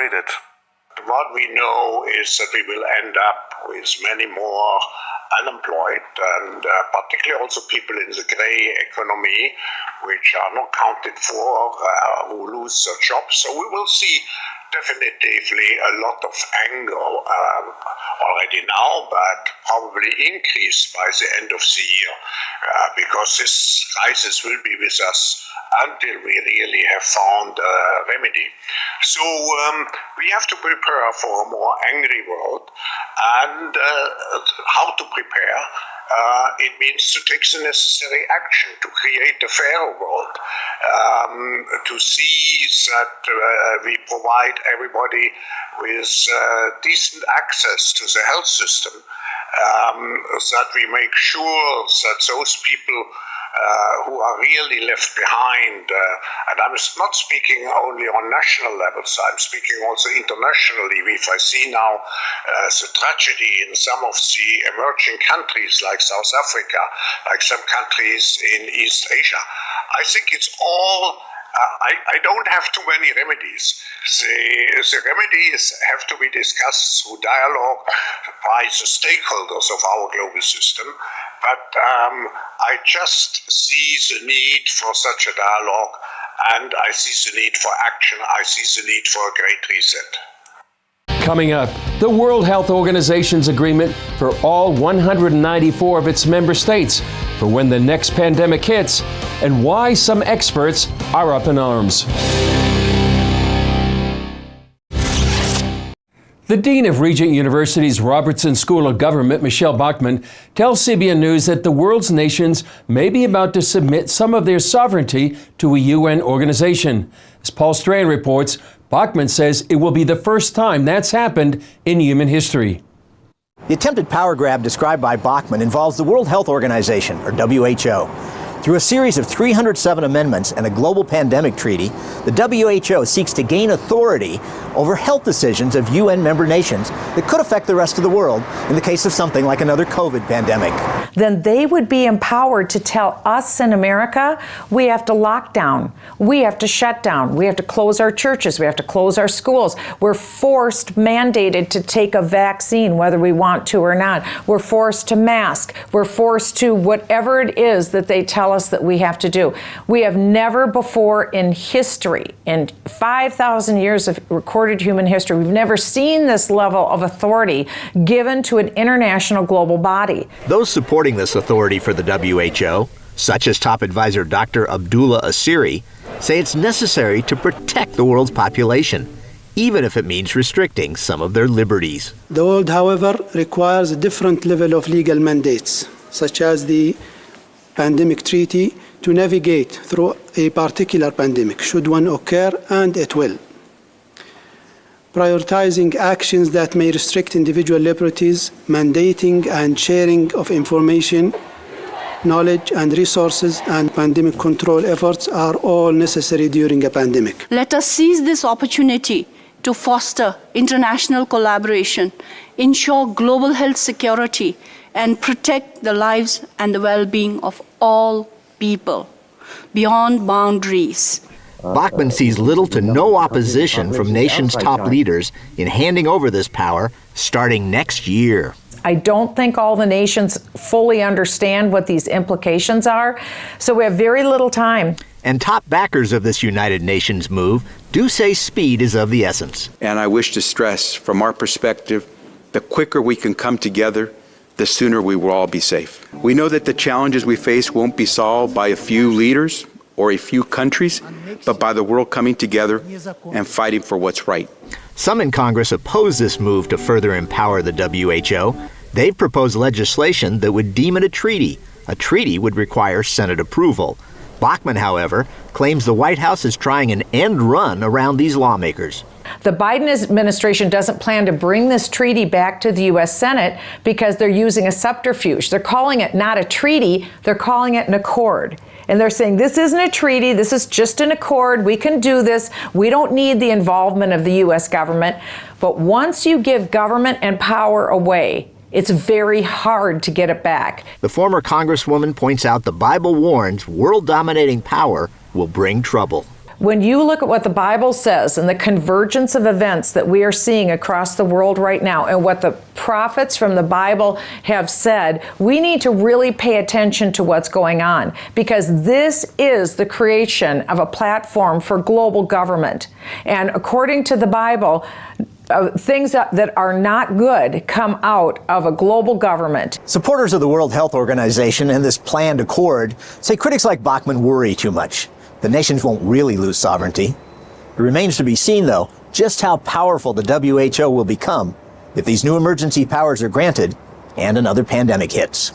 divided. What we know is that we will end up with many more unemployed and particularly also people in the grey economy, which are not counted for, who lose their jobs. So we will see definitively a lot of anger already now, but probably increase by the end of the year, because this crisis will be with us until we really have found a remedy. So we have to prepare for a more angry world, and how to prepare? It means to take the necessary action to create a fairer world, to see that we provide everybody with decent access to the health system, that we make sure that those people who are really left behind, and I'm not speaking only on national levels, I'm speaking also internationally. If I see now the tragedy in some of the emerging countries like South Africa, like some countries in East Asia, I think it's all I don't have too many remedies. The remedies have to be discussed through dialogue by the stakeholders of our global system, but I just see the need for such a dialogue, and I see the need for action. I see the need for a great reset. Coming up, the World Health Organization's agreement for all 194 of its member states for when the next pandemic hits, and why some experts are up in arms. The Dean of Regent University's Robertson School of Government, Michelle Bachmann, tells CBN News that the world's nations may be about to submit some of their sovereignty to a UN organization. As Paul Strand reports, Bachmann says it will be the first time that's happened in human history. The attempted power grab described by Bachmann involves the World Health Organization, or WHO. Through a series of 307 amendments and a global pandemic treaty, the WHO seeks to gain authority over health decisions of UN member nations that could affect the rest of the world in the case of something like another COVID pandemic. Then they would be empowered to tell us in America, we have to lock down, we have to shut down, we have to close our churches, we have to close our schools. We're forced, mandated to take a vaccine whether we want to or not. We're forced to mask. We're forced to whatever it is that they tell us that we have to do. We have never before in history, in 5,000 years of recorded human history, we've never seen this level of authority given to an international global body. Those supporting this authority for the WHO, such as top advisor Dr. Abdullah Asiri, say it's necessary to protect the world's population, even if it means restricting some of their liberties. The world, however, requires a different level of legal mandates, such as the pandemic treaty, to navigate through a particular pandemic, should one occur, and it will. Prioritizing actions that may restrict individual liberties, mandating and sharing of information, knowledge and resources, and pandemic control efforts are all necessary during a pandemic. Let us seize this opportunity to foster international collaboration, ensure global health security, and protect the lives and the well-being of all people beyond boundaries. Bachmann sees little to no opposition from nations' top leaders in handing over this power starting next year. I don't think all the nations fully understand what these implications are, so we have very little time. And top backers of this United Nations move do say speed is of the essence. And I wish to stress, from our perspective, the quicker we can come together, the sooner we will all be safe. We know that the challenges we face won't be solved by a few leaders or a few countries, but by the world coming together and fighting for what's right. Some in Congress oppose this move to further empower the WHO. They've proposed legislation that would deem it a treaty. A treaty would require Senate approval. Bachmann, however, claims the White House is trying an end run around these lawmakers. The Biden administration doesn't plan to bring this treaty back to the U.S. Senate because they're using a subterfuge. They're calling it not a treaty, they're calling it an accord. And they're saying this isn't a treaty, this is just an accord, we can do this, we don't need the involvement of the U.S. government. But once you give government and power away, it's very hard to get it back. The former Congresswoman points out the Bible warns world-dominating power will bring trouble. When you look at what the Bible says and the convergence of events that we are seeing across the world right now and what the prophets from the Bible have said, we need to really pay attention to what's going on, because this is the creation of a platform for global government. And according to the Bible, things that are not good come out of a global government. Supporters of the World Health Organization and this planned accord say critics like Bachman worry too much. The nations won't really lose sovereignty. It remains to be seen, though, just how powerful the WHO will become if these new emergency powers are granted and another pandemic hits.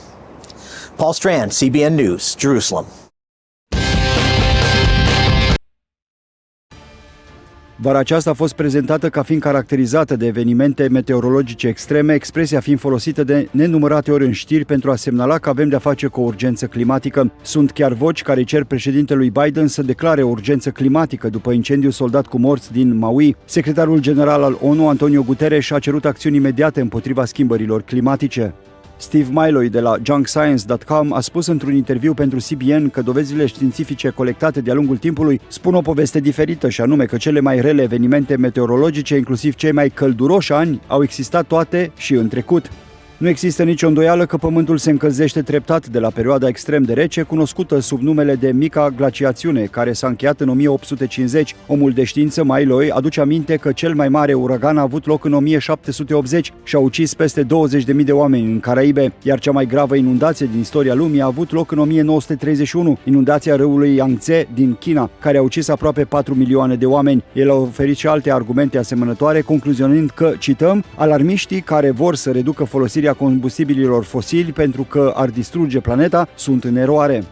Paul Strand, CBN News, Jerusalem. Vara aceasta a fost prezentată ca fiind caracterizată de evenimente meteorologice extreme, expresia fiind folosită de nenumărate ori în știri pentru a semnala că avem de-a face cu o urgență climatică. Sunt chiar voci care cer președintelui Biden să declare o urgență climatică după incendiul soldat cu morți din Maui. Secretarul general al ONU, Antonio Guterres, a cerut acțiuni imediate împotriva schimbărilor climatice. Steve Milloy de la junkscience.com a spus într-un interviu pentru CBN că dovezile științifice colectate de-a lungul timpului spun o poveste diferită, și anume că cele mai rele evenimente meteorologice, inclusiv cei mai călduroși ani, au existat toate și în trecut. Nu există nicio îndoială că Pământul se încălzește treptat de la perioada extrem de rece, cunoscută sub numele de Mica glaciațiune, care s-a încheiat în 1850. Omul de știință Milloy aduce aminte că cel mai mare uragan a avut loc în 1780 și a ucis peste 20.000 de oameni în Caraibe, iar cea mai gravă inundație din istoria lumii a avut loc în 1931, inundația râului Yangtze din China, care a ucis aproape 4 milioane de oameni. El a oferit și alte argumente asemănătoare, concluzionând că, cităm, alarmiștii care vor să reducă folosirea combustibililor fosili pentru că ar distruge planeta sunt în eroare.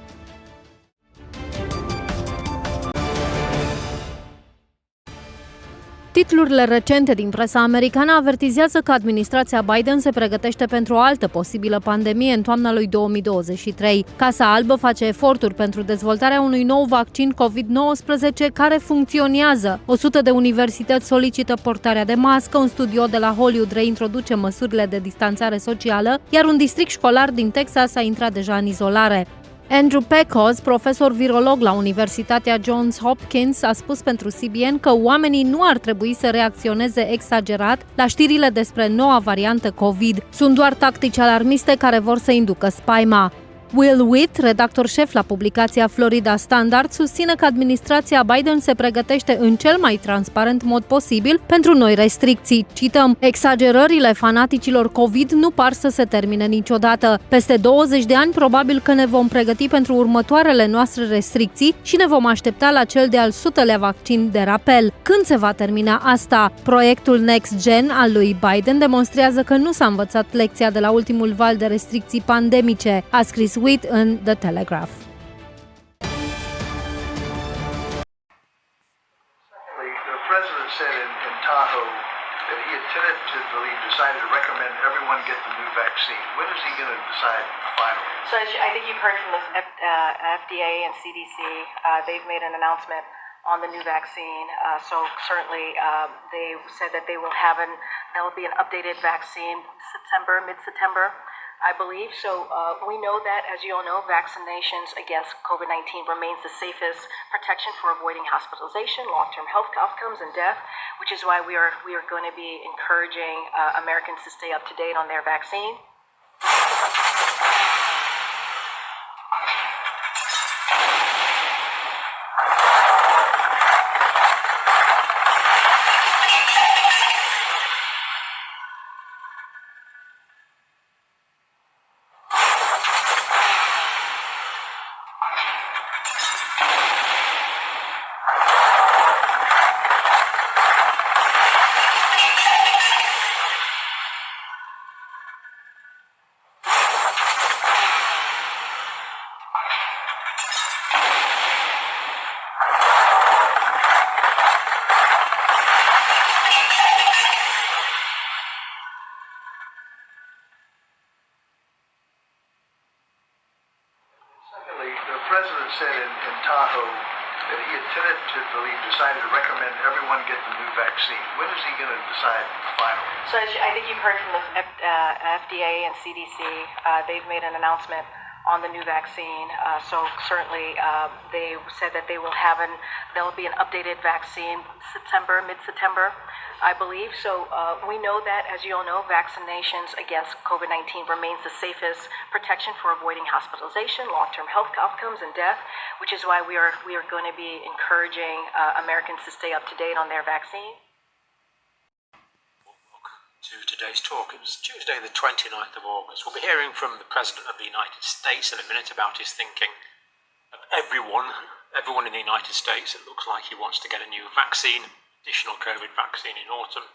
Titlurile recente din presa americană avertizează că administrația Biden se pregătește pentru o altă posibilă pandemie în toamna lui 2023. Casa Albă face eforturi pentru dezvoltarea unui nou vaccin COVID-19 care funcționează. 100 de universități solicită portarea de mască, un studio de la Hollywood reintroduce măsurile de distanțare socială, iar un district școlar din Texas a intrat deja în izolare. Andrew Pecos, profesor virolog la Universitatea Johns Hopkins, a spus pentru CBN că oamenii nu ar trebui să reacționeze exagerat la știrile despre noua variantă COVID. Sunt doar tactici alarmiste care vor să inducă spaima. Will Witt, redactor șef la publicația Florida Standard, susține că administrația Biden se pregătește în cel mai transparent mod posibil pentru noi restricții. Cităm, exagerările fanaticilor COVID nu par să se termine niciodată. Peste 20 de ani probabil că ne vom pregăti pentru următoarele noastre restricții și ne vom aștepta la cel de-al 100-lea vaccin de rapel. Când se va termina asta? Proiectul Next Gen al lui Biden demonstrează că nu s-a învățat lecția de la ultimul val de restricții pandemice, a scris Witt în The Telegraph. The president said in Tahoe that he had tentatively decided to recommend everyone get the new vaccine. When is he going to decide finally? So I think you've heard from the FDA and CDC. They've made an announcement on the new vaccine. So certainly they said that there will be an updated vaccine mid-September. I believe. So we know that, as you all know, vaccinations against COVID-19 remains the safest protection for avoiding hospitalization, long-term health outcomes, and death, which is why we are going to be encouraging Americans to stay up to date on their vaccine. The president said in Tahoe that he had tentatively decided to recommend everyone get the new vaccine. When is he going to decide finally? So I think you've heard from the FDA and CDC. They've made an announcement on the new vaccine. So certainly they said that there'll be an updated vaccine mid-September, I believe. So we know that, as you all know, vaccinations against COVID-19 remains the safest protection for avoiding hospitalization, long-term health outcomes, and death, which is why we are going to be encouraging Americans to stay up to date on their vaccine. To today's talk. It was Tuesday the 29th of August. We'll be hearing from the President of the United States in a minute about his thinking of everyone in the United States. It looks like he wants to get a new vaccine, additional COVID vaccine in autumn,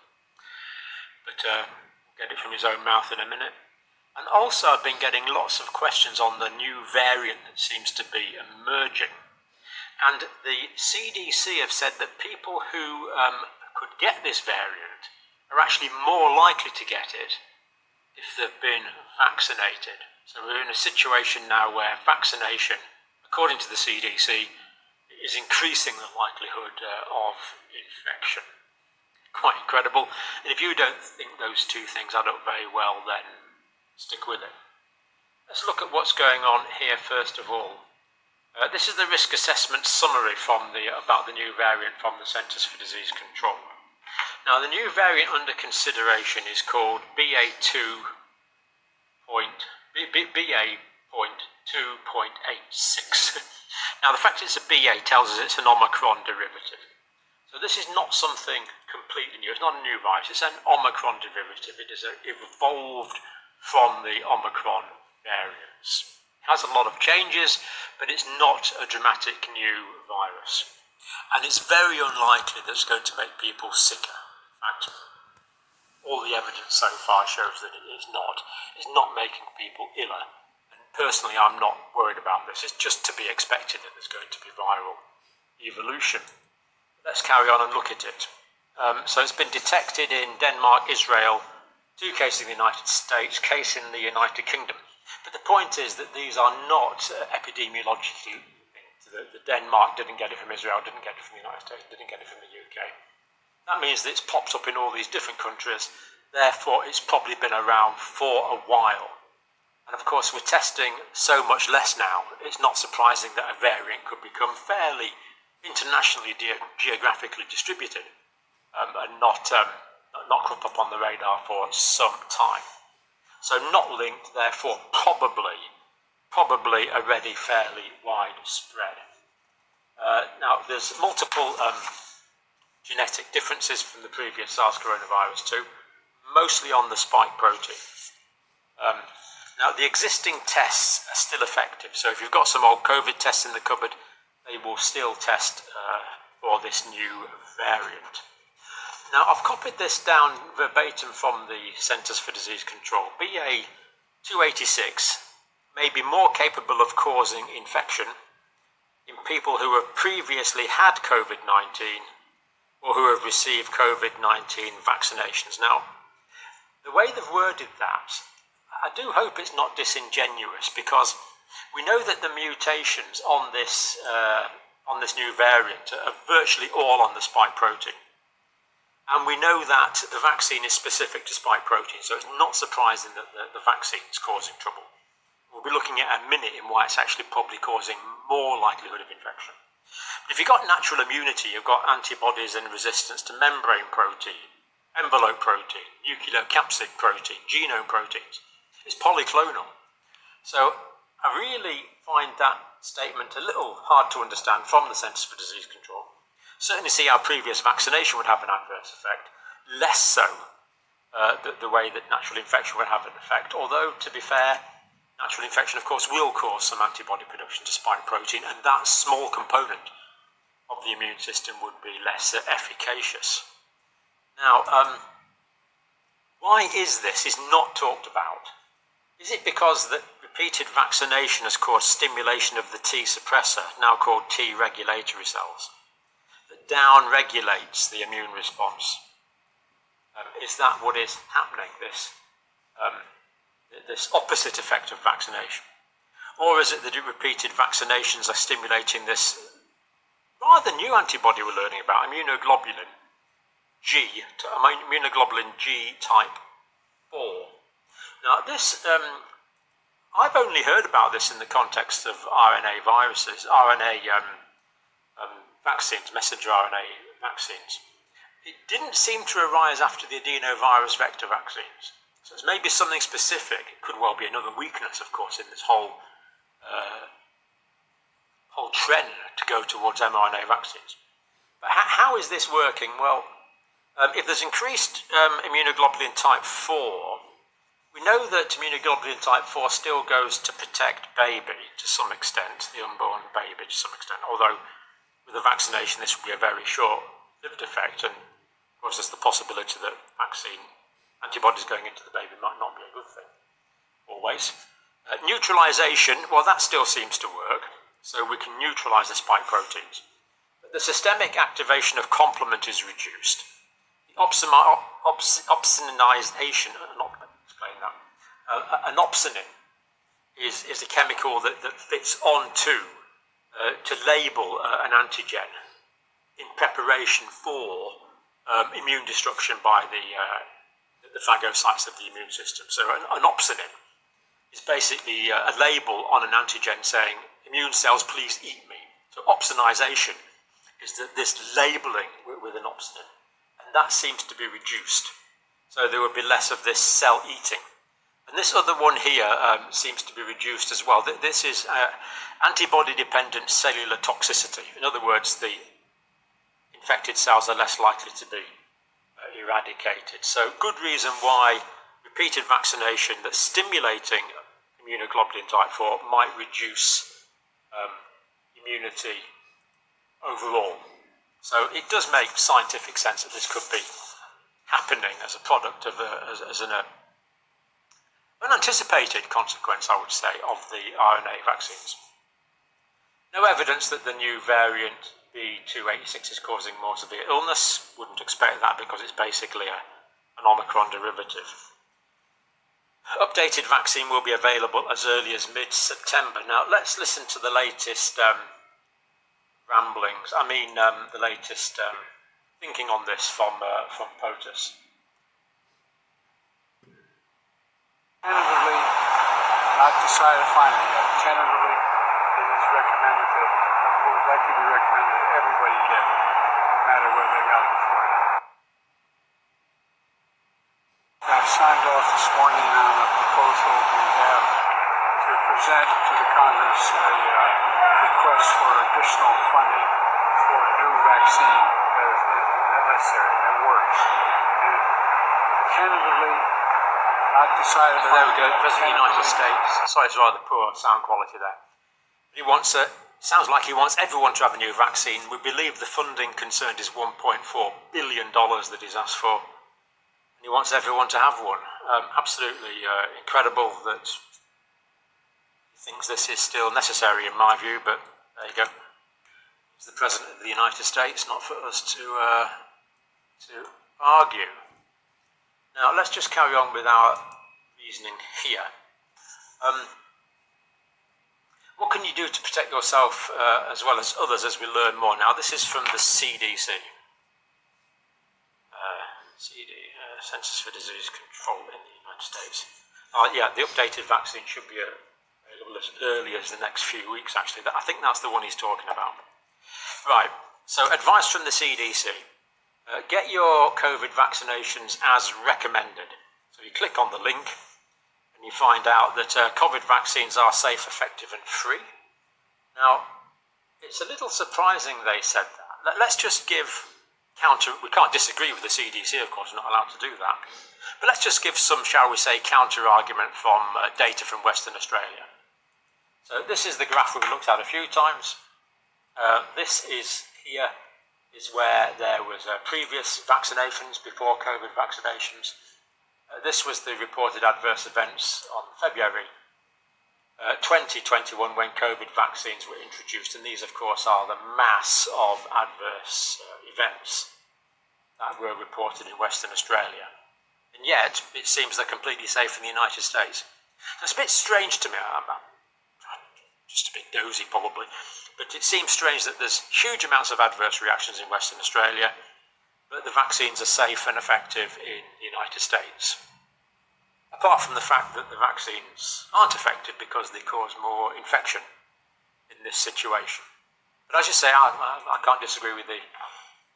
but we'll get it from his own mouth in a minute. And also I've been getting lots of questions on the new variant that seems to be emerging. And the CDC have said that people who could get this variant are actually more likely to get it if they've been vaccinated. So we're in a situation now where vaccination, according to the CDC, is increasing the likelihood of infection. Quite incredible. And if you don't think those two things add up very well, then stick with it. Let's look at what's going on here first of all. This is the risk assessment summary about the new variant from the Centers for Disease Control. Now, the new variant under consideration is called BA.2.86. Now, the fact it's a BA tells us it's an Omicron derivative. So this is not something completely new. It's not a new virus. It's an Omicron derivative. It is evolved from the Omicron variants. It has a lot of changes, but it's not a dramatic new virus. And it's very unlikely that it's going to make people sicker. In fact, all the evidence so far shows that it is not. It's not making people iller. And personally, I'm not worried about this. It's just to be expected that there's going to be viral evolution. Let's carry on and look at it. So it's been detected in Denmark, Israel, 2 cases in the United States, case in the United Kingdom. But the point is that these are not epidemiologically linked. The Denmark didn't get it from Israel, didn't get it from the United States, didn't get it from the UK. That means that it's popped up in all these different countries, therefore it's probably been around for a while. And of course we're testing so much less now, it's not surprising that a variant could become fairly internationally geographically distributed and not crop up on the radar for some time. So not linked, therefore probably already fairly widespread. Now there's multiple genetic differences from the previous SARS coronavirus 2, mostly on the spike protein. Now the existing tests are still effective, so if you've got some old COVID tests in the cupboard, they will still test for this new variant. Now I've copied this down verbatim from the Centers for Disease Control. BA.2.86 may be more capable of causing infection in people who have previously had COVID-19 or who have received COVID-19 vaccinations. Now, the way they've worded that, I do hope it's not disingenuous, because we know that the mutations on this new variant are virtually all on the spike protein. And we know that the vaccine is specific to spike protein, so it's not surprising that the vaccine is causing trouble. We'll be looking at a minute in why it's actually probably causing more likelihood of infection. But if you've got natural immunity, you've got antibodies and resistance to membrane protein, envelope protein, nucleocapsid protein, genome proteins. It's polyclonal. So I really find that statement a little hard to understand from the Centers for Disease Control. Certainly see how previous vaccination would have an adverse effect, less so the way that natural infection would have an effect. Although, to be fair, natural infection, of course, will cause some antibody production to spike protein, and that small component of the immune system would be less efficacious. Now, why is this not talked about? Is it because that repeated vaccination has caused stimulation of the T suppressor, now called T regulatory cells, that down-regulates the immune response? Is that what is happening, this opposite effect of vaccination? Or is it that repeated vaccinations are stimulating this rather new antibody we're learning about, immunoglobulin G type 4? Now this, I've only heard about this in the context of RNA viruses, RNA vaccines, messenger RNA vaccines. It didn't seem to arise after the adenovirus vector vaccines. So it's maybe something specific. It could well be another weakness, of course, in this whole trend to go towards mRNA vaccines. But how is this working? Well, if there's increased immunoglobulin type 4, we know that immunoglobulin type 4 still goes to protect baby to some extent, the unborn baby to some extent, although with the vaccination this will be a very short-lived effect, and of course there's the possibility that vaccine antibodies going into the baby might not be a good thing, always. Neutralization, well, that still seems to work, so we can neutralize the spike proteins. But the systemic activation of complement is reduced. The opsonization, explain that. An opsonin is a chemical that fits onto to label an antigen in preparation for immune destruction by the phagocytes of the immune system. So an opsonin is basically a label on an antigen saying, immune cells, please eat me. So opsonization is this labeling with an opsonin. And that seems to be reduced. So there will be less of this cell eating. And this other one here seems to be reduced as well. This is antibody-dependent cellular toxicity. In other words, the infected cells are less likely to be eradicated. So good reason why repeated vaccination that's stimulating immunoglobulin type 4 might reduce immunity overall. So it does make scientific sense that this could be happening as a product of an unanticipated consequence, I would say, of the RNA vaccines. No evidence that the new variant B286 is causing more severe illness. Wouldn't expect that because it's basically an Omicron derivative. Updated vaccine will be available as early as mid-September. Now let's listen to the latest ramblings. The latest thinking on this from POTUS. Tentatively, not decided finally yet. Tentatively, it is recommended that will likely be recommended that everybody get it, no matter whether they got it before or not. I signed off this morning on a proposal we have to present to the Congress a request for additional funding for a new vaccine that is necessary, that works. And tentatively, not decided. So there we go, President of the United States. Sorry, it's rather poor sound quality there. He wants sounds like he wants everyone to have a new vaccine. We believe the funding concerned is $1.4 billion that he's asked for. And he wants everyone to have one. Absolutely incredible that he thinks this is still necessary in my view, but there you go. He's the President of the United States, not for us to argue. Now, let's just carry on with our reasoning here. What can you do to protect yourself as well as others as we learn more? Now, this is from the CDC. Centers for Disease Control in the United States. The updated vaccine should be available as early as the next few weeks, actually. I think that's the one he's talking about. Right, so advice from the CDC. Get your COVID vaccinations as recommended. So you click on the link and you find out that COVID vaccines are safe, effective and free. Now, it's a little surprising they said that. Let's just give we can't disagree with the CDC, of course, we're not allowed to do that. But let's just give some, shall we say, counter-argument from data from Western Australia. So this is the graph we've looked at a few times. This is where there was previous vaccinations before COVID vaccinations. This was the reported adverse events on February 2021 when COVID vaccines were introduced, and these of course are the mass of adverse events that were reported in Western Australia. And yet, it seems they're completely safe in the United States. So it's a bit strange to me, I'm just a bit dozy probably, but it seems strange that there's huge amounts of adverse reactions in Western Australia, but the vaccines are safe and effective in the United States. apart from the fact that the vaccines aren't effective because they cause more infection in this situation. But as you say, I can't disagree with the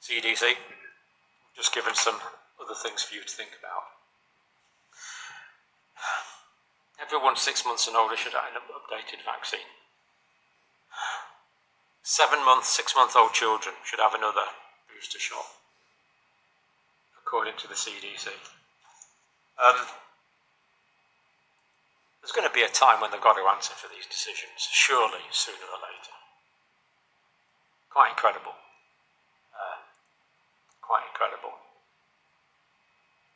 CDC. Just given some other things for you to think about. Everyone 6 months and older should have an updated vaccine. 7-month, 6-month-old children should have another booster shot, according to the CDC. There's going to be a time when they've got to answer for these decisions, surely, sooner or later. Quite incredible. Quite incredible.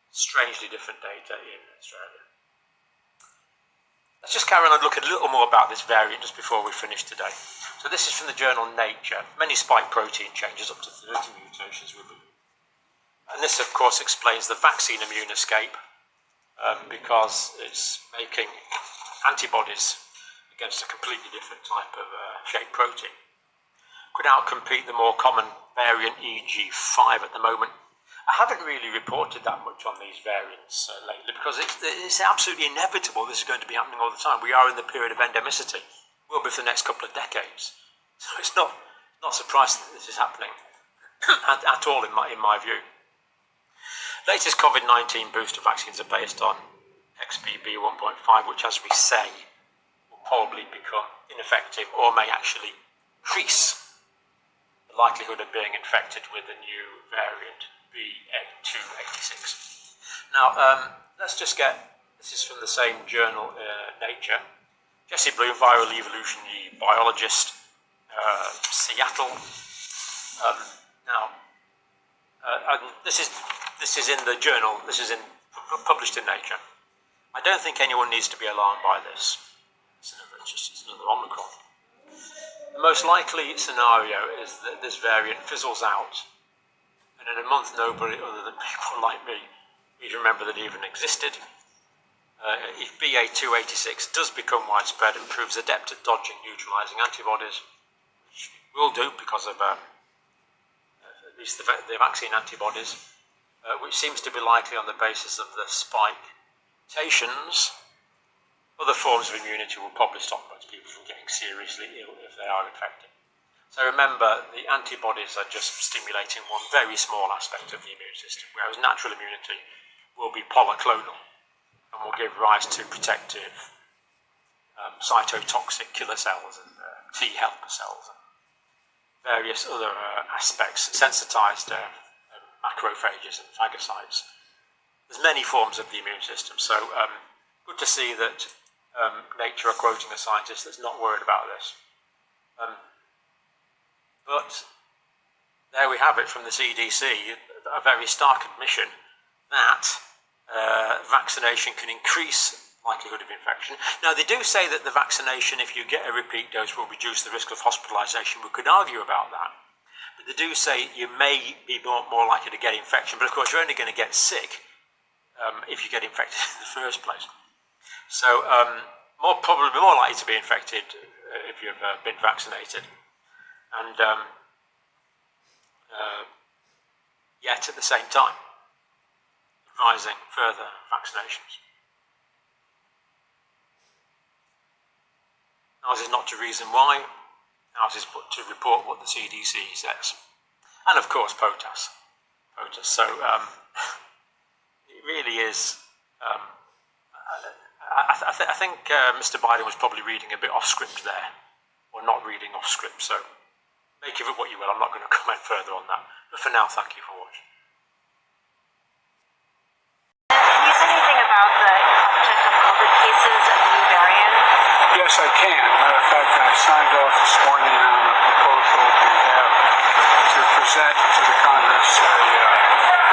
Strangely different data in Australia. Let's just carry on and look a little more about this variant just before we finish today. So this is from the journal Nature. Many spike protein changes, up to 30 mutations were removed. And this, of course, explains the vaccine immune escape because it's making antibodies against a completely different type of shaped protein. Could outcompete the more common variant EG5 at the moment. I haven't really reported that much on these variants lately because it's absolutely inevitable this is going to be happening all the time. We are in the period of endemicity. Will be for the next couple of decades. So it's not surprising that this is happening at all in my view. Latest COVID-19 booster vaccines are based on XBB 1.5, which, as we say, will probably become ineffective or may actually increase the likelihood of being infected with the new variant BA286. Now, let's just get, this is from the same journal, Nature. Jesse Bloom, viral evolutionary biologist, Seattle. This is in the journal, this is published in Nature. I don't think anyone needs to be alarmed by this. It's another Omicron. The most likely scenario is that this variant fizzles out, and in a month nobody other than people like me even remember that it even existed. If BA286 does become widespread and proves adept at dodging neutralizing antibodies, which it will do because of at least the vaccine antibodies, which seems to be likely on the basis of the spike mutations, other forms of immunity will probably stop most people from getting seriously ill if they are infected. So remember, the antibodies are just stimulating one very small aspect of the immune system, whereas natural immunity will be polyclonal and will give rise to protective cytotoxic killer cells and T helper cells and various other aspects, sensitized macrophages and phagocytes. There's many forms of the immune system, so good to see that Nature are quoting a scientist that's not worried about this. But there we have it from the CDC, a very stark admission that vaccination can increase likelihood of infection. Now, they do say that the vaccination, if you get a repeat dose, will reduce the risk of hospitalization. We could argue about that. But they do say you may be more likely to get infection, but of course you're only going to get sick if you get infected in the first place. So probably more likely to be infected if you've been vaccinated. And yet at the same time, advising further vaccinations. Ours is not to reason why, ours is but to report what the CDC says. And of course, POTUS. So it really is, I think Mr. Biden was probably reading a bit off script there, or not reading off script, so make of it what you will. I'm not going to comment further on that. But for now, thank you for watching. Can you say anything about the uptick of COVID cases and the new variant? Yes, I can. Matter of fact, I signed off this morning on a proposal we have to present to the Congress a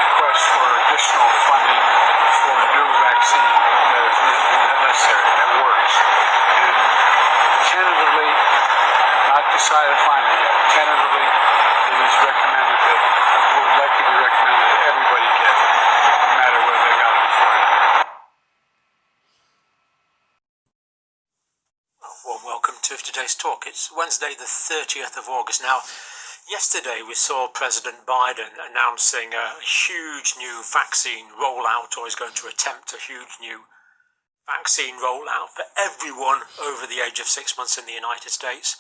request for additional funding for a new vaccine that is necessary, that works. And tentatively, not decided finally yet, tentatively it is recommended that, would likely be recommended that everybody get it, no matter whether they got it before or not. Well, welcome to today's talk. It's Wednesday, the 30th of August. Now, yesterday we saw President Biden announcing a huge new vaccine rollout, or he's going to attempt a huge new vaccine rollout for everyone over the age of 6 months in the United States.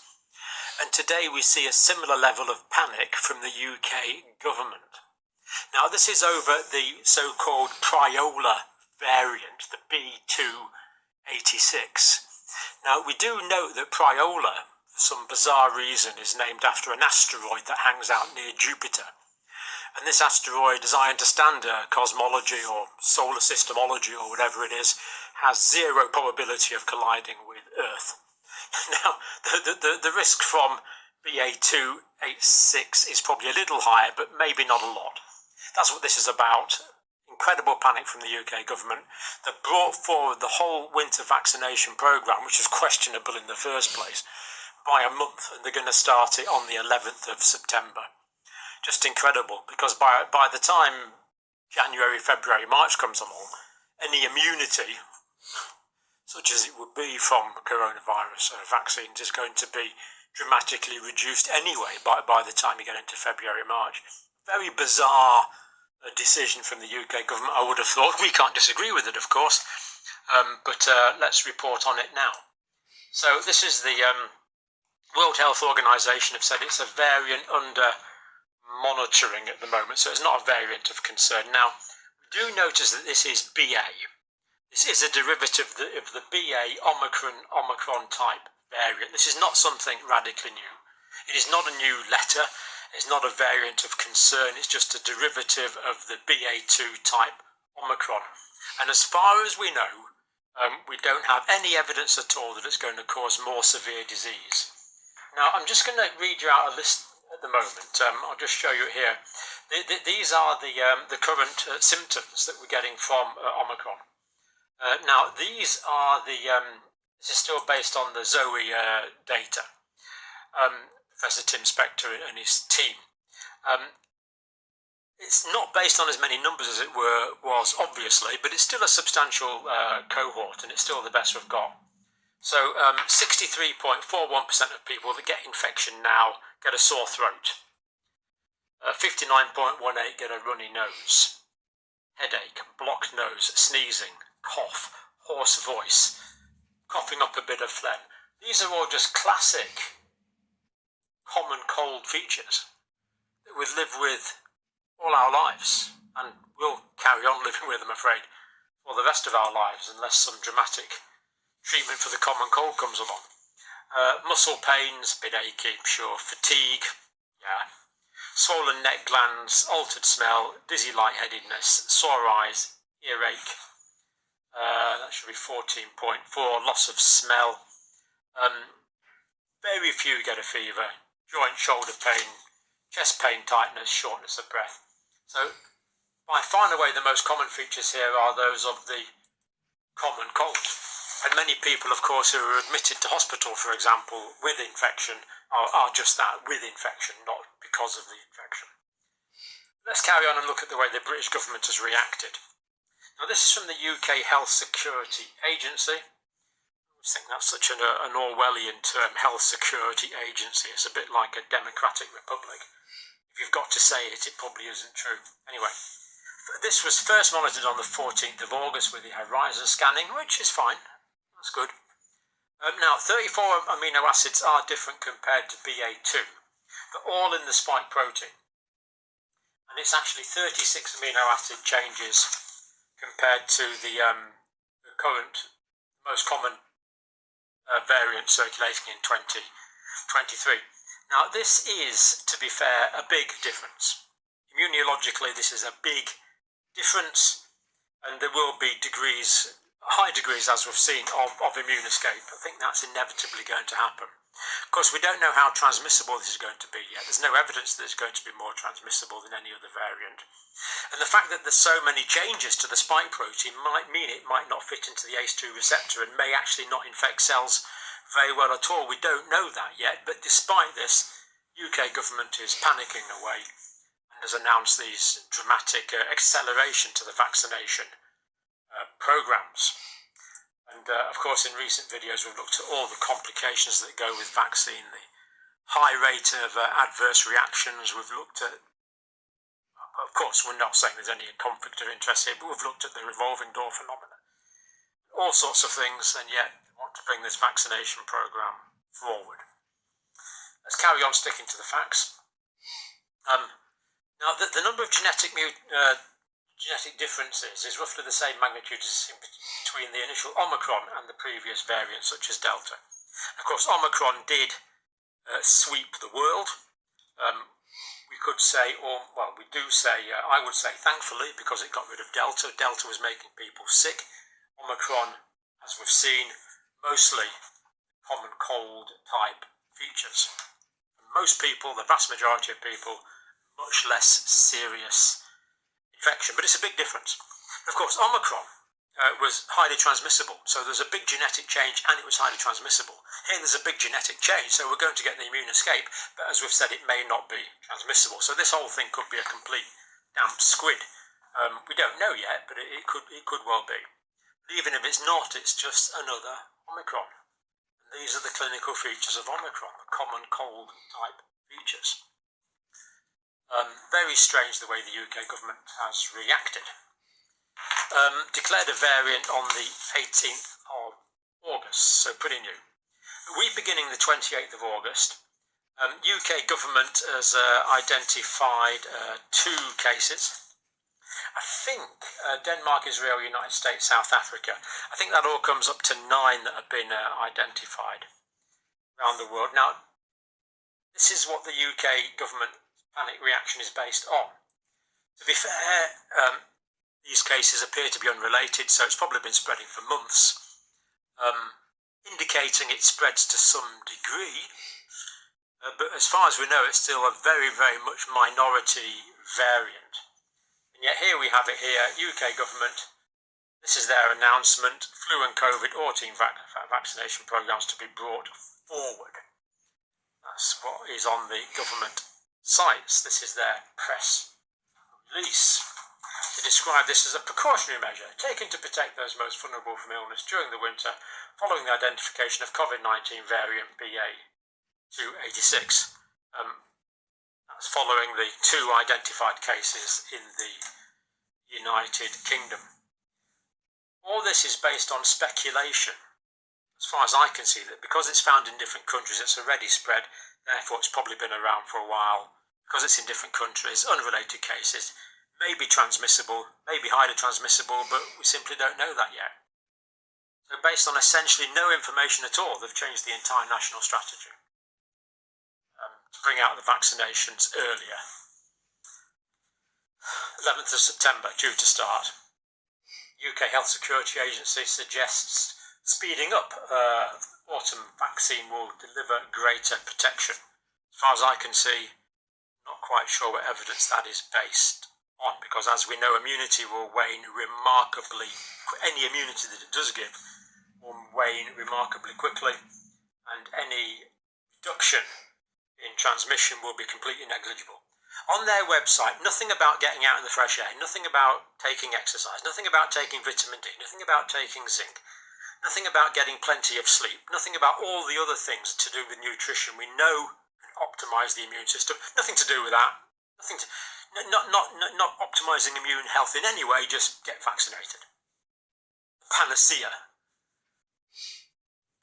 And today we see a similar level of panic from the UK government. Now, this is over the so-called Pirola variant, the B286. Now, we do note that Pirola, for some bizarre reason, is named after an asteroid that hangs out near Jupiter. And this asteroid, as I understand cosmology or solar systemology or whatever it is, has zero probability of colliding with Earth. Now, the risk from BA286 is probably a little higher, but maybe not a lot. That's what this is about. Incredible panic from the UK government that brought forward the whole winter vaccination programme, which was questionable in the first place, by a month, and they're going to start it on the 11th of September. Just incredible, because by the time January, February, March comes along, any immunity, such as it would be from coronavirus vaccines, is going to be dramatically reduced anyway by the time you get into February, March. Very bizarre decision from the UK government, I would have thought. We can't disagree with it, of course, but let's report on it now. So this is the World Health Organization have said it's a variant under monitoring at the moment, so it's not a variant of concern. Now, we do notice that this is BA. This is a derivative of the BA Omicron type variant. This is not something radically new. It is not a new letter. It's not a variant of concern. It's just a derivative of the BA2 type Omicron. And as far as we know, we don't have any evidence at all that it's going to cause more severe disease. Now, I'm just going to read you out a list at the moment. I'll just show you here. These are the current symptoms that we're getting from Omicron. Now, these are this is still based on the Zoe data. Professor Tim Spector and his team. It's not based on as many numbers as it was, obviously, but it's still a substantial cohort, and it's still the best we've got. So 63.41% of people that get infection now get a sore throat. 59.18 get a runny nose, headache, blocked nose, sneezing, cough, hoarse voice, coughing up a bit of phlegm. These are all just classic common cold features that we live with all our lives, and we'll carry on living with, I'm afraid, for the rest of our lives, unless some dramatic treatment for the common cold comes along. Muscle pains, a bit achy, sure, fatigue, yeah, swollen neck glands, altered smell, dizzy lightheadedness, sore eyes, earache, that should be 14.4, loss of smell. Very few get a fever, joint shoulder pain, chest pain, tightness, shortness of breath. So by far and away the most common features here are those of the common cold. And many people, of course, who are admitted to hospital, for example, with infection, are just that, with infection, not because of the infection. Let's carry on and look at the way the British government has reacted. Now, this is from the UK Health Security Agency. I think that's such an Orwellian term, Health Security Agency. It's a bit like a democratic republic. If you've got to say it, it probably isn't true. Anyway, this was first monitored on the 14th of August with the horizon scanning, which is fine. That's good. Now, 34 amino acids are different compared to BA2. They're all in the spike protein. And it's actually 36 amino acid changes compared to the current, most common variant circulating in 2023. Now, this is, to be fair, a big difference. Immunologically, this is a big difference, and there will be degrees, high degrees, as we've seen, of immune escape. I think that's inevitably going to happen. Of course, we don't know how transmissible this is going to be yet. There's no evidence that it's going to be more transmissible than any other variant. And the fact that there's so many changes to the spike protein might mean it might not fit into the ACE2 receptor and may actually not infect cells very well at all. We don't know that yet, but despite this, UK government is panicking away and has announced these dramatic acceleration to the vaccination programs. And of course, in recent videos, we've looked at all the complications that go with vaccine, the high rate of adverse reactions. We've looked at, of course, we're not saying there's any conflict of interest here, but we've looked at the revolving door phenomenon. all sorts of things, and yet they want to bring this vaccination program forward. Let's carry on sticking to the facts. Now, the number of genetic differences is roughly the same magnitude as between the initial Omicron and the previous variants, such as Delta. Of course, Omicron did sweep the world. We could say, we do say, I would say thankfully, because it got rid of Delta. Delta was making people sick. Omicron, as we've seen, mostly common cold type features. For most people, the vast majority of people, much less serious infection, but it's a big difference. Of course, Omicron was highly transmissible, so there's a big genetic change and it was highly transmissible. Here there's a big genetic change, so we're going to get the immune escape, but as we've said, it may not be transmissible. So this whole thing could be a complete damp squid. We don't know yet, but it could well be. Even if it's not, it's just another Omicron. And these are the clinical features of Omicron, the common cold type features. Very strange the way the UK government has reacted. Declared a variant on the 18th of August, so pretty new. Week beginning the 28th of August, UK government has identified 2 cases. I think Denmark, Israel, United States, South Africa. I think that all comes up to 9 that have been identified around the world. Now, this is what the UK government panic reaction is based on. To be fair, these cases appear to be unrelated, so it's probably been spreading for months, indicating it spreads to some degree. But as far as we know, it's still a very, very much minority variant. And yet here we have it here, UK government, this is their announcement, flu and COVID or team vaccination programmes to be brought forward. That's what is on the government sites. This is their press release. They describe this as a precautionary measure taken to protect those most vulnerable from illness during the winter following the identification of COVID-19 variant BA.2.86. That's following the 2 identified cases in the United Kingdom. All this is based on speculation. As far as I can see, that because it's found in different countries, it's already spread, therefore it's probably been around for a while. Because it's in different countries, unrelated cases, may be transmissible, may be highly transmissible, but we simply don't know that yet. So based on essentially no information at all, they've changed the entire national strategy to bring out the vaccinations earlier. 11th of September, due to start. UK Health Security Agency suggests speeding up autumn vaccine will deliver greater protection. As far as I can see, not quite sure what evidence that is based on, because as we know, immunity will wane remarkably, any immunity that it does give will wane remarkably quickly, and any reduction in transmission will be completely negligible. On their website, nothing about getting out in the fresh air, nothing about taking exercise, nothing about taking vitamin D, nothing about taking zinc, nothing about getting plenty of sleep, nothing about all the other things to do with nutrition we know can optimise the immune system, nothing to do with that, nothing to, not optimising immune health in any way, just get vaccinated. Panacea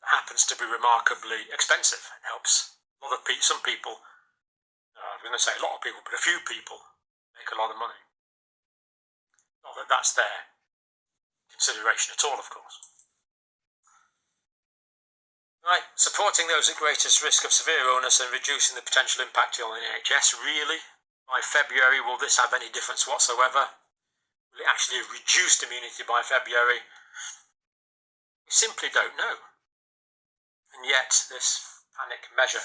happens to be remarkably expensive and helps a lot of people, some people, I'm going to say a lot of people, but a few people make a lot of money. Not that that's their consideration at all, of course. Right, supporting those at greatest risk of severe illness and reducing the potential impact on the NHS, really? By February, will this have any difference whatsoever? Will it actually have reduced immunity by February? We simply don't know. And yet, this panic measure.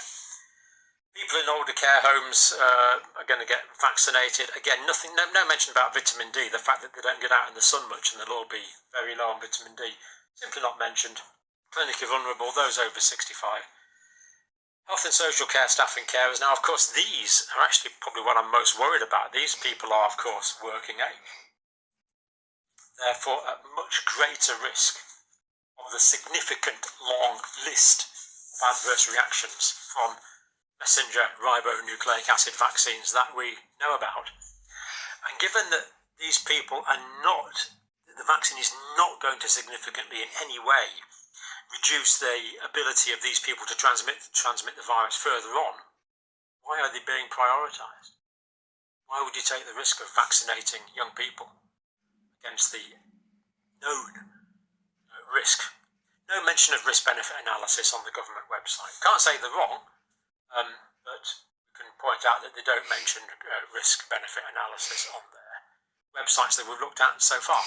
People in older care homes are going to get vaccinated. Again, no mention about vitamin D, the fact that they don't get out in the sun much and they'll all be very low on vitamin D. Simply not mentioned. Clinically vulnerable, those over 65. Health and social care staff and carers. Now, of course, these are actually probably what I'm most worried about. These people are, of course, working age. Therefore, at much greater risk of the significant long list of adverse reactions from messenger ribonucleic acid vaccines that we know about. And given that these people are not, that the vaccine is not going to significantly in any way reduce the ability of these people to transmit the virus further on, why are they being prioritised? Why would you take the risk of vaccinating young people against the known risk? No mention of risk-benefit analysis on the government website. Can't say they're wrong, but we can point out that they don't mention risk-benefit analysis on their websites that we've looked at so far.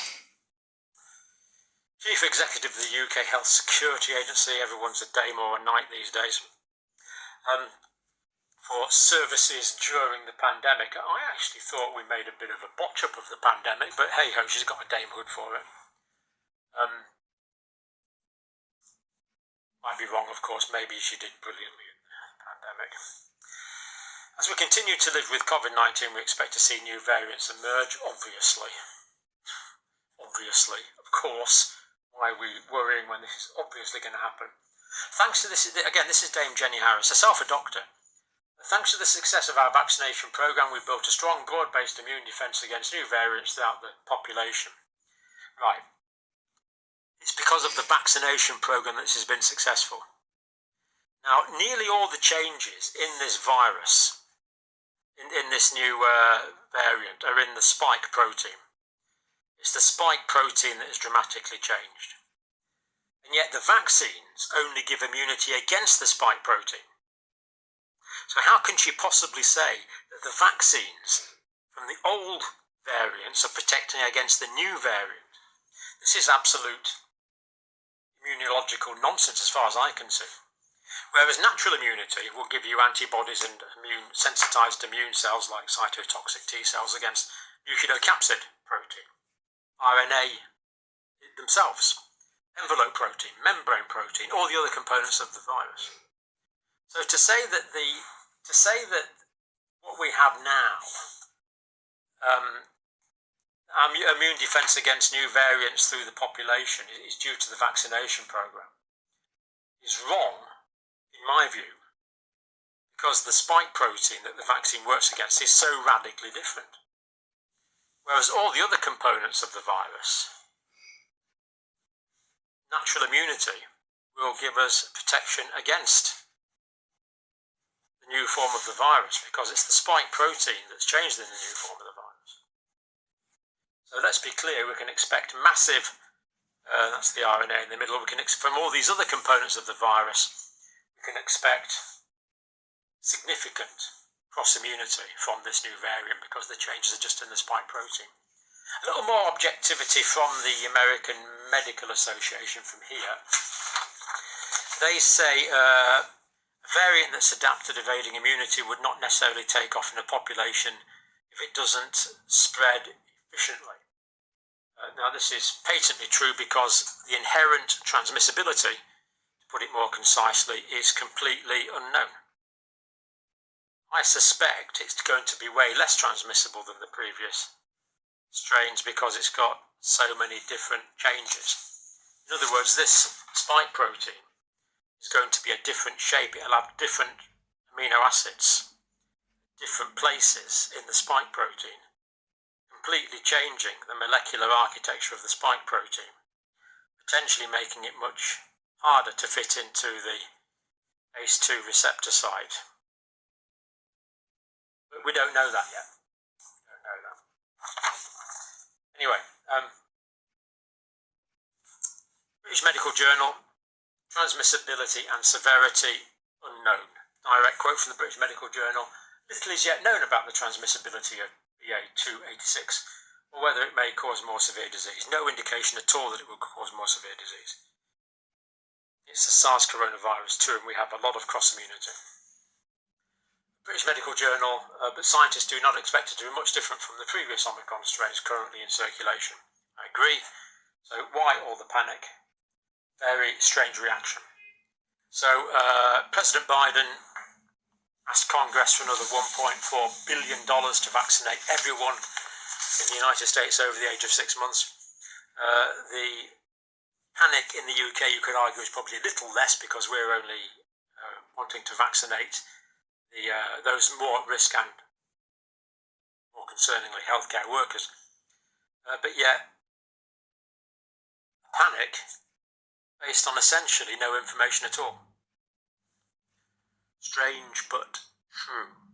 Chief Executive of the UK Health Security Agency, everyone's a day or a night these days, for services during the pandemic. I actually thought we made a bit of a botch up of the pandemic, but hey ho, she's got a damehood for it. Might be wrong, of course, maybe she did brilliantly in the pandemic. As we continue to live with COVID-19, we expect to see new variants emerge, obviously. Obviously, of course. Why are we worrying when this is obviously going to happen? Thanks to this, again, this is Dame Jenny Harris, herself a doctor. Thanks to the success of our vaccination programme, we've built a strong, broad-based immune defence against new variants throughout the population. Right. It's because of the vaccination programme that this has been successful. Now, nearly all the changes in this virus, in this new variant, are in the spike protein. It's the spike protein that has dramatically changed. And yet the vaccines only give immunity against the spike protein. So how can she possibly say that the vaccines from the old variants are protecting against the new variant? This is absolute immunological nonsense as far as I can see. Whereas natural immunity will give you antibodies and sensitized immune cells like cytotoxic T cells against nucleocapsid protein, RNA themselves, envelope protein, membrane protein, all the other components of the virus. So to say that what we have now, our immune defence against new variants through the population is due to the vaccination programme, is wrong, in my view, because the spike protein that the vaccine works against is so radically different. Whereas all the other components of the virus, natural immunity will give us protection against the new form of the virus, because it's the spike protein that's changed in the new form of the virus. So let's be clear, we can expect massive, that's the RNA in the middle, from all these other components of the virus, we can expect significant cross-immunity from this new variant because the changes are just in the spike protein. A little more objectivity from the American Medical Association from here. They say a variant that's adapted evading immunity would not necessarily take off in a population if it doesn't spread efficiently. Now this is patently true because the inherent transmissibility, to put it more concisely, is completely unknown. I suspect it's going to be way less transmissible than the previous strains because it's got so many different changes. In other words, this spike protein is going to be a different shape. It'll have different amino acids, different places in the spike protein, completely changing the molecular architecture of the spike protein, potentially making it much harder to fit into the ACE2 receptor site. But we don't know that yet. We don't know that. Anyway, British Medical Journal, transmissibility and severity unknown. Direct quote from the British Medical Journal. Little is yet known about the transmissibility of BA286 or whether it may cause more severe disease. No indication at all that it will cause more severe disease. It's the SARS coronavirus too, and we have a lot of cross-immunity. British Medical Journal, but scientists do not expect it to be much different from the previous Omicron strains currently in circulation. I agree. So why all the panic? Very strange reaction. So President Biden asked Congress for another $1.4 billion to vaccinate everyone in the United States over the age of 6 months. The panic in the UK, you could argue, is probably a little less because we're only wanting to vaccinate those more at risk and, more concerningly, healthcare workers. But yet, panic based on essentially no information at all. Strange but true.